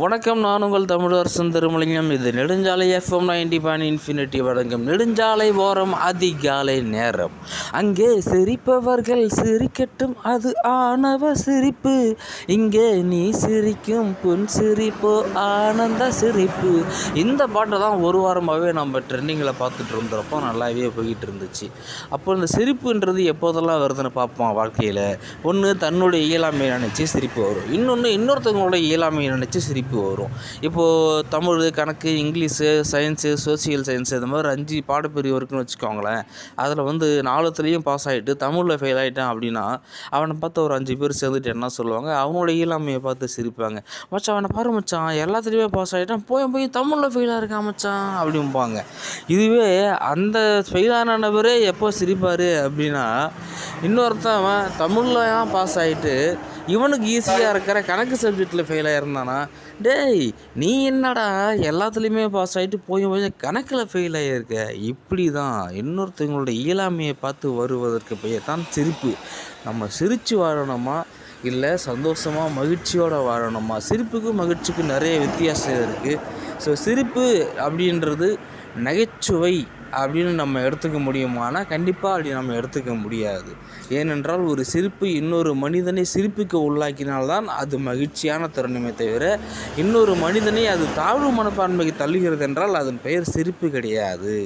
வணக்கம், நான் உங்கள் தமிழரசன் திருமலிங்கம். இது நெடுஞ்சாலை FM 90.infinity வழங்கும் நெடுஞ்சாலை ஓரம் அதிகாலை நேரம். அங்கே சிரிப்பவர்கள் சிரிக்கட்டும், அது ஆணவ சிரிப்பு. இங்கே நீ சிரிக்கும் புன் சிரிப்போ ஆனந்த சிரிப்பு. இந்த பாட்டை தான் ஒரு வாரமாகவே நம்ம ட்ரெண்டிங்கில் பார்த்துட்டு இருந்தப்போ நல்லாவே போய்கிட்டு இருந்துச்சு. அப்போ இந்த சிரிப்புன்றது எப்போதெல்லாம் வருதுன்னு பார்ப்போம் வாழ்க்கையில். ஒன்று தன்னுடைய இயலாமையை நினச்சி சிரிப்பு வரும், இன்னொருத்தவங்களோட இயலாமையை நினச்சி சிரிப்பு வரும். இப்போது தமிழ், கணக்கு, இங்கிலீஷு, சயின்ஸு, சோசியல் சயின்ஸு இந்த மாதிரி 5 பாடப்பிரிவு இருக்குன்னு வச்சுக்கோங்களேன். அதில் 4த்துலேயும் பாஸ் ஆகிட்டு தமிழில் ஃபெயில் ஆகிட்டான் அப்படின்னா அவனை பார்த்து ஒரு 5 பேர் சேர்ந்துட்டு என்ன சொல்லுவாங்க, அவனோட இயலாமையை பார்த்து சிரிப்பாங்க. மச்சான் அவனை பாரு மச்சான், எல்லாத்துலேயுமே பாஸ் ஆகிட்டான், போய் தமிழில் ஃபெயிலாக இருக்கான் மச்சான் அப்படிம்பாங்க. இதுவே அந்த ஃபெயிலான நபரே எப்போ சிரிப்பார் அப்படின்னா, இன்னொருத்தன் தமிழில் பாஸ் ஆகிட்டு இவனுக்கு ஈஸியாக இருக்கிற கணக்கு சப்ஜெக்டில் ஃபெயில் ஆகிருந்தானா, டேய் நீ என்னடா எல்லாத்துலேயுமே பாஸ் ஆகிட்டு போய் கணக்கில் ஃபெயில் ஆகியிருக்க. இப்படி தான் இன்னொருத்தவங்களோட இயலாமையை பார்த்து வருவதற்கு பெயர் தான் சிரிப்பு. நம்ம சிரித்து வாழணுமா இல்லை சந்தோஷமாக மகிழ்ச்சியோடு வாழணுமா? சிரிப்புக்கும் மகிழ்ச்சிக்கும் நிறைய வித்தியாசம் இருக்குது. ஸோ சிரிப்பு அப்படின்றது நகைச்சுவை அப்படின்னு நம்ம எடுத்துக்க முடியுமானா கண்டிப்பாக அப்படி நம்ம எடுத்துக்க முடியாது. ஏனென்றால் ஒரு சிரிப்பு இன்னொரு மனிதனை சிரிப்புக்கு உள்ளாக்கினால்தான் அது மகிழ்ச்சியான தருணமே தவிர, இன்னொரு மனிதனை அது தாழ்வு மனப்பான்மைக்கு தள்ளுகிறது என்றால் அதன் பெயர் சிரிப்பு கிடையாது.